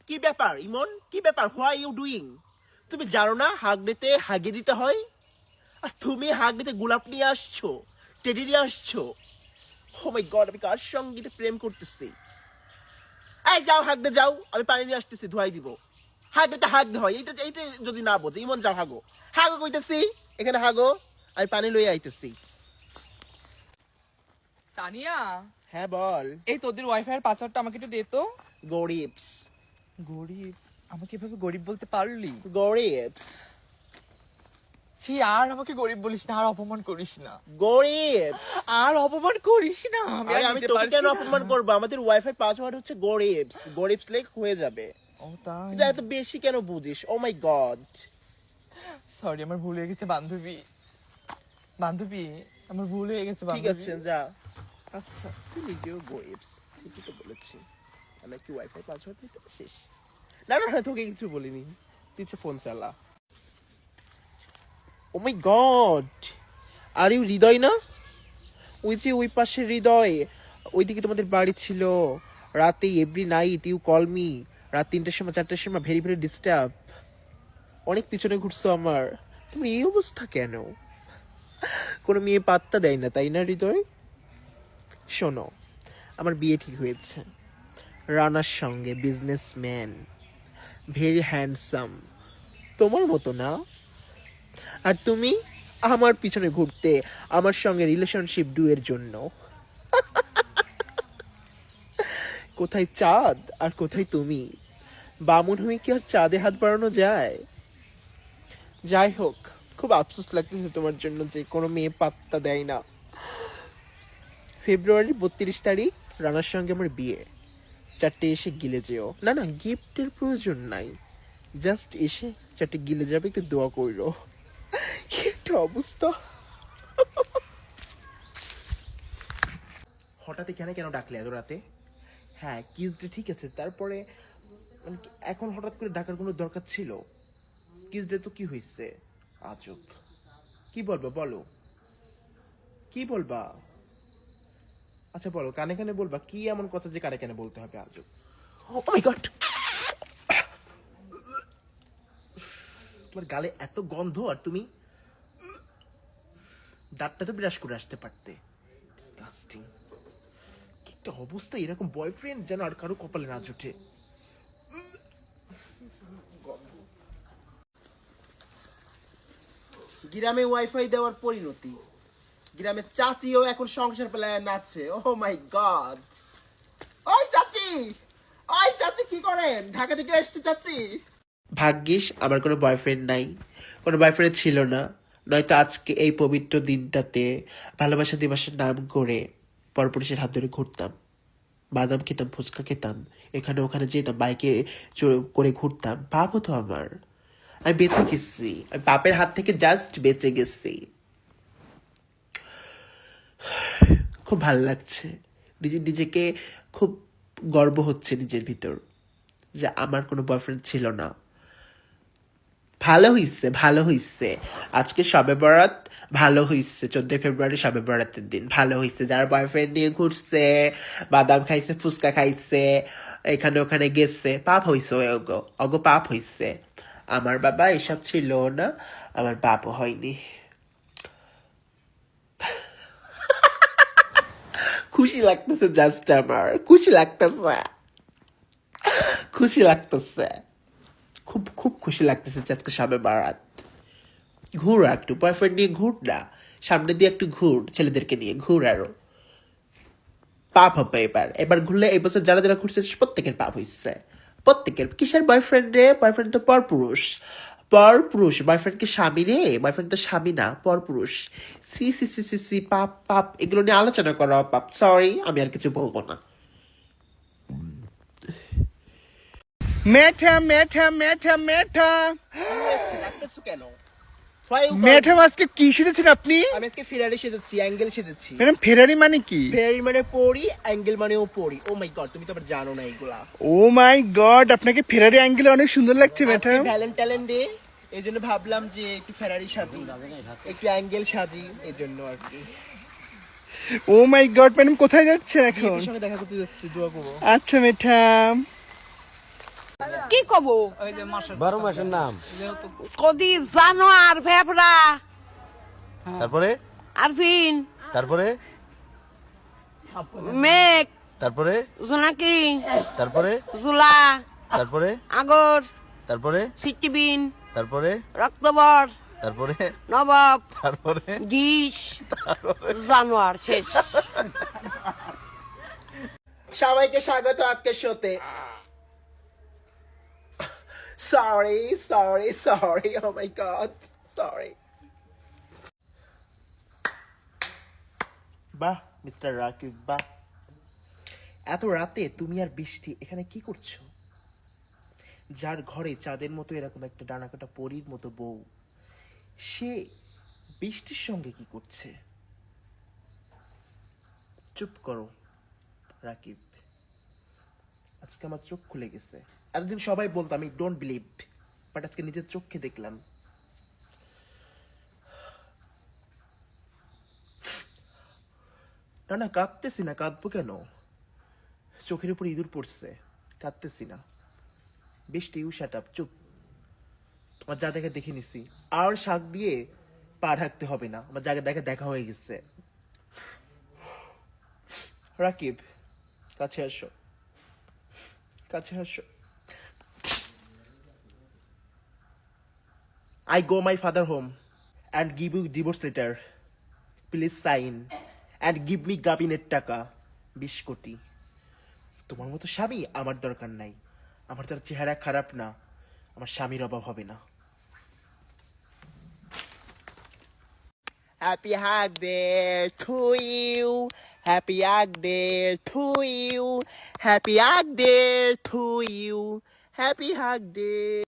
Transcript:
কি ব্যাপার ইমন, কি ব্যাপার? Why you doing? তুমি জানো না হাগ দিতে হাগে দিতে হয়? আর তুমি হাগ দিতে গোলাপ নিয়ে আসছো, টেডি নিয়ে আসছো। ও মাই গড, আমি কার সঙ্গে এটা প্রেম করতেছি? এই যাও হাগ দে যাও, আমি পানি নিয়ে আসতেছি, ধোয়াই দিব। হাগ দিতে হাগ দে হয়, এইটা এইটা যদি না বোঝে। ইমন যাও হাগো, হাগো কইতেছি, এখানে হাগো, আমি পানি লইয়া আইতেছি। তানিয়া, হ্যাঁ বল। এই তোদের ওয়াইফাই এর পাসওয়ার্ডটা আমাকে একটু দে তো। গরিবস। গরিব? আমাকে এভাবে গরিব বলতে পারলি? গরিবস। ছি, আর আমাকে গরিব বলিস না, আর অপমান করিস না, গরিবস। আর অপমান করিস না। আমি আর আমি নিতে তোকে পারছি কেন না। অপমান করবো? আমাদের ওয়াইফাই পাসওয়ার্ড হচ্ছে গরিবস। গরিবস লেখ হয়ে যাবে। ও তাই? এটা এত বেশি কেন বুঝিস? ও মাই গড। সরি, আমার ভুল হয়ে গেছে বান্ধবী। বান্ধবী, আমার ভুল হয়ে গেছে ঠিক বান্ধবী। আছে যা। আচ্ছা, তুই নিজেও গরিবস, ঠিকই তো বলেছি। আমি কি ওয়াইফাই পাসওয়ার্ড নিতে শেষ? না না না, তোকে কিছু বলিনি, তুই ফোন চালা। ও মাই গড, আর ইউ হৃদয় না? ওই যে ওই পাশে হৃদয়, ওইদিকে তোমাদের বাড়ি ছিল। রাতে every night you call me, রাত 3টার সময় 4টার সময়, ভেরি ভেরি ডিস্টার্ব। অনেক পিছনে ঘুরছো আমার। তোমার এই অবস্থা কেন? কোনো মেয়ে পাত্তা দেয় না তাই না হৃদয়? শোনো, আমার বিয়ে ঠিক হয়েছে রানার সঙ্গে, বিজনেসম্যান, ভেরি হ্যান্ডসাম, তোমার মতো না। আর তুমি আমার পিছনে ঘুরতে, আমার সঙ্গে রিলেশনশিপ ডুয়ের জন্য। কোথায় চাঁদ আর কোথায় তুমি? বামুন হয়ে কি আর চাঁদে হাত বাড়ানো যায়? যাই হোক, খুব আফসোস লাগতেছে তোমার জন্য যে কোনো মেয়ে পাত্তা দেয় না। ফেব্রুয়ারির 32 তারিখ রানার সঙ্গে আমার বিয়ে। 4টে এসে গিলে যেও। না না, গিফটের প্রয়োজন নাই, জাস্ট এসে 4টে গিলে যাবে, একটু দোয়া কইরো। কি একটা অবস্থা। হঠাৎ এখানে কেন ডাকলে এত রাতে? হ্যাঁ কিসডে ঠিক আছে, তারপরে মানে এখন হঠাৎ করে ডাকার কোনো দরকার ছিল? কিসডে তো কি হয়েছে? আজব। কি বলবা বলো, কি বলবা? আচ্ছা বলো, কানে কানে বলবা, কি এমন কথা যে কানে কানে বলতে হবে? আজব। ও মাই গড, তোমার গালে এত গন্ধ, আর তুমি দাঁতটা তো ব্রাশ করে আসতে পারতে। ডিসগাস্টিং। কি একটা অবস্থা, এরকম বয়ফ্রেন্ড যেন আর কারো কপালে না জুটে। গ্রামে ওয়াইফাই দেওয়ার পরিণতি, গ্রামের চাচিও এখন সংসার পেলায় নাচছে। ও মাই গড। ওই চাচি, ওই চাচি কি করেন? ঢাকা থেকে আসতে চাচি। ভাগ্যিস আমার কোনো বয়ফ্রেন্ড নাই, কোনো বয়ফ্রেন্ড ছিল না, নয়তো আজকে এই পবিত্র দিনটাতে ভালোবাসা দিবসের নাম করে পরপুরুষের হাত ধরে ঘুরতাম, বাদাম খেতাম, ফুচকা খেতাম, এখানে ওখানে যেতাম, বাইকে করে ঘুরতাম। পাপ হতো আমার। আমি বেঁচে গেছি, আমি পাপের হাত থেকে জাস্ট বেঁচে গেছি। খুব ভালো লাগছে, নিজেকে খুব গর্ব হচ্ছে নিজের ভিতর যে আমার কোনো বয়ফ্রেন্ড ছিল না। ভালো হইছে, ভালো হইছে। আজকে শবে বরাত, ভালো হইছে। 14 ফেব্রুয়ারি শবে বরাতের দিন ভালো হইছে। যারা বয়ফ্রেন্ড নিয়ে ঘুরছে, বাদাম খাইছে, ফুচকা খাইছে, এখানে ওখানে গেছে, পাপ হইছে। অগো অগো পাপ হইছে। আমার বাবা এসব ছিল না, আমার পাপও হয়নি। খুশি লাগতেছে জাস্ট, আমার খুশি লাগতেছে, খুশি লাগতেছে, খুব খুব খুশি লাগতেছে আজকে শবে বারাত। ঘুর একটু, বয়ফ্রেন্ড নিয়ে ঘুর না, সামনে দিয়ে একটু ঘুর, ছেলেদেরকে নিয়ে ঘুর। আরো পাপ হবে এবার, এবার ঘুরলে এই বছর যারা যারা ঘুরছে প্রত্যেকের পাপ হয়েছে, প্রত্যেকের। কিসের বয়ফ্রেন্ড রে? বয়ফ্রেন্ড তো পরপুরুষ, পরপুরুষ। বয়ফ্রেন্ড কি স্বামী রে? বয়ফ্রেন্ড তো স্বামী না, পরপুরুষ। সি সি সি সি সি, পাপ পাপ, এগুলো নিয়ে আলোচনা করা পাপ। সরি, আমি আর কিছু বলবো না। মেঠা মেঠা মেঠা মেঠা কেন? ম্যাডাম আজকে কি সেজেছেন আপনি? আমি আজকে ফেরারি সেজেছি, অ্যাঙ্গেল সেজেছি। ম্যাডাম ফেরারি মানে কি? ফেরারি মানে পড়ি, অ্যাঙ্গেল মানেও পড়ি। ও মাই গড, তুমি তো আবার জানো না এগুলা। ও মাই গড, আপনাকে ফেরারি অ্যাঙ্গেলে অনেক সুন্দর লাগছে ম্যাডাম। ভ্যালেন্টাইন ডে, এই জন্য ভাবলাম যে একটু ফেরারি সাজি, একটু অ্যাঙ্গেল সাজি, এই জন্য আর কি। ও মাই গড ম্যাডাম, কোথায় যাচ্ছেন এখন? বিয়ের সঙ্গে দেখা করতে যাচ্ছি, দোয়া করবো। আচ্ছা ম্যাডাম। কি কব 12 মাসের নাম। কদি জানোয়ার ভেবরা তারপরে আরফিন তারপরে মেঘ তারপরে জোনাকি তারপরে জুলা তারপরে আগর তারপরে সিটিবিন তারপরে রক্তবর তারপরে নবাব তারপরে ডিশ জানোয়ার শেষ সবাইকে স্বাগত আজকের শোতে সরি ও মাই গড সরি বাহ মিস্টার রাকিব বাহ এত রাতে তুমি আর বৃষ্টি এখানে কি করছো? যার ঘরে চাঁদের মতো এরকম একটা ডানাকাটা পরীর মতো বউ, সে বৃষ্টির সঙ্গে কি করছে? চুপ করো রাকিব, আজকে আমার চোখ খুলে গেছে। এতদিন সবাই বলতো আমি ডোন্ট বিলিভ, বাট আজকে নিজের চোখে দেখলাম। না না কাঁদতেছি না, কাঁদবো কেন? চোখের উপর ইঁদুর পড়ছে, কাঁদতেছি না। বৃষ্টি ইউ শাট আপ, চুপ। আমার যা দেখে দেখে নিছি, আর শাক দিয়ে পা ঢাকতে হবে না, আমার জায়গা দেখে দেখা হয়ে গেছে। রাকিব কাছে আসো, কাছে আসো। I go my father home and give you divorce letter. Please sign and give me গাবিনের টাকা 20 কোটি। তোমার মতো স্বামী আমার দরকার নাই। আমার তার চেহারা খারাপ না, আমার স্বামীর অভাব হবে না। Happy hug day to you. Happy hug day to you. Happy hug day to you. Happy hug day.